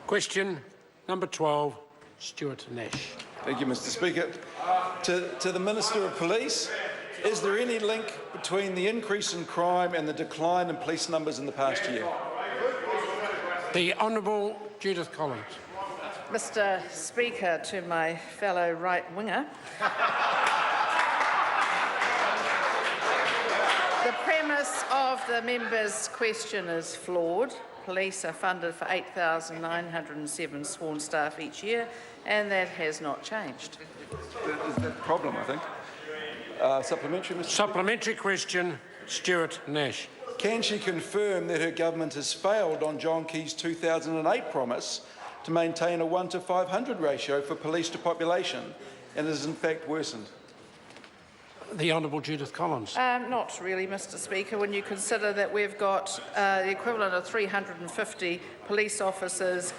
Question number 12, Stuart Nash. Thank you, Mr. Speaker. To the Minister of Police, is there any link between the increase in crime and the decline in police numbers in the past year? The Honourable Judith Collins. Mr. Speaker, to my fellow right-winger, the premise of the member's question is flawed. Police are funded for 8,907 sworn staff each year, and that has not changed. Is that a problem, I think? Supplementary, Mr. Supplementary question, Stuart Nash. Can she confirm that her government has failed on John Key's 2008 promise to maintain a 1 to 500 ratio for police to population, and has in fact worsened? The Honourable Judith Collins. Not really, Mr. Speaker, when you consider that we've got the equivalent of 350 police officers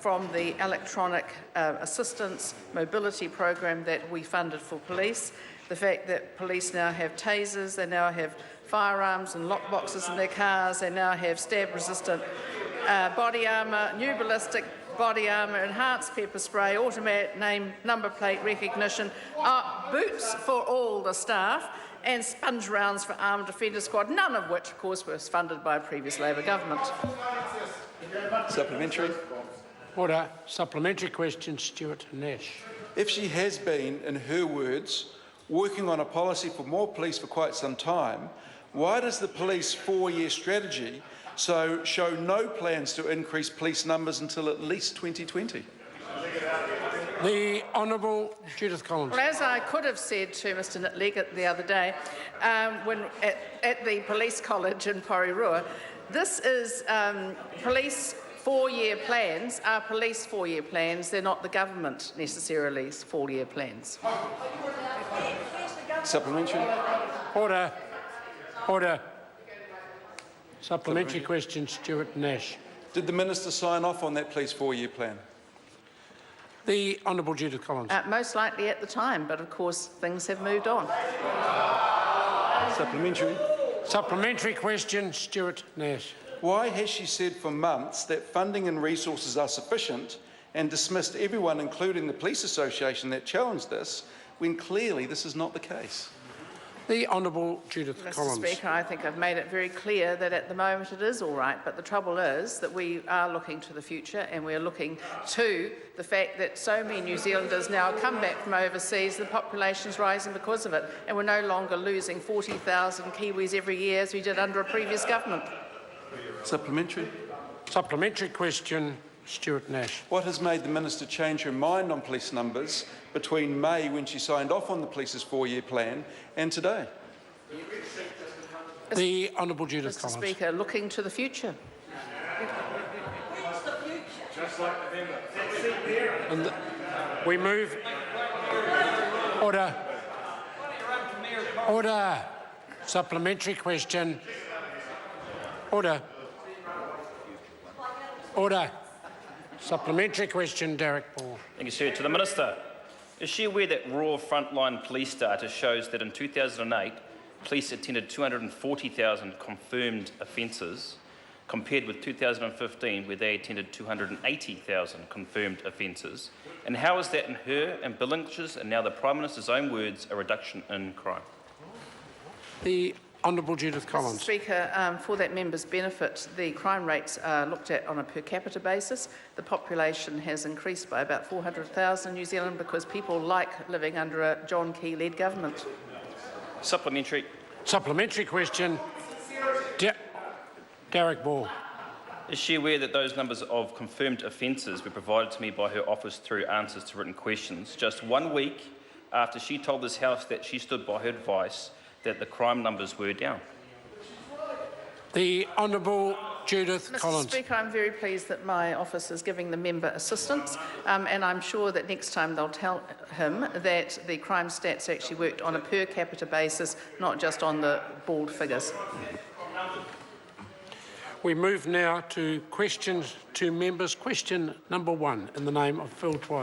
from the electronic assistance mobility program that we funded for police, the fact that police now have tasers, they now have firearms and lockboxes in their cars, they now have stab-resistant body armour, new ballistic body armour, enhanced pepper spray, automatic name number plate recognition, boots for all the staff, and sponge rounds for Armed Defender Squad, none of which, of course, was funded by a previous Labour government. Supplementary. Order. Supplementary question, Stuart Nash. If she has been, in her words, working on a policy for more police for quite some time, why does the police 4-year strategy show no plans to increase police numbers until at least 2020? The Honourable Judith Collins. Well, as I could have said to Mr Leggett the other day, when at the police college in Porirua, this is police 4-year plans are police 4-year plans. They're not the government necessarily 4-year plans. Supplementary. Order. Order. Supplementary question, Stuart Nash. Did the Minister sign off on that police 4-year plan? The Honourable Judith Collins. Most likely at the time, but of course things have moved on. Supplementary. Supplementary question, Stuart Nash. Why has she said for months that funding and resources are sufficient and dismissed everyone, including the Police Association, that challenged this, when clearly this is not the case? The Honourable Judith Collins. Mr Speaker, I think I've made it very clear that at the moment it is all right, but the trouble is that we are looking to the future, and we're looking to the fact that so many New Zealanders now come back from overseas, the population's rising because of it, and we're no longer losing 40,000 Kiwis every year as we did under a previous government. Supplementary. Supplementary question, Stuart Nash. What has made the Minister change her mind on police numbers between May, when she signed off on the police's 4-year plan, and today? The Honourable Judith Collins. Mr Speaker, looking to the future. Just like November. We move. Order. Order. Supplementary question. Order. Order. Supplementary question, Darroch. Thank you, sir. To the Minister. Is she aware that raw frontline police data shows that in 2008, police attended 240,000 confirmed offences, compared with 2015, where they attended 280,000 confirmed offences? And how is that, in her and Bill English's and now the Prime Minister's own words, a reduction in crime? The Honourable Judith Collins. Mr Speaker, for that member's benefit, the crime rates are looked at on a per capita basis. The population has increased by about 400,000 in New Zealand because people like living under a John Key-led government. Supplementary. Supplementary question, Darroch Ball. Is she aware that those numbers of confirmed offences were provided to me by her office through answers to written questions, just 1 week after she told this House that she stood by her advice that the crime numbers were down? The Honourable Judith Collins. Mr Speaker, I'm very pleased that my office is giving the member assistance, and I'm sure that next time they'll tell him that the crime stats actually worked on a per capita basis, not just on the bald figures. We move now to questions to members. Question number 1, in the name of Phil Twice.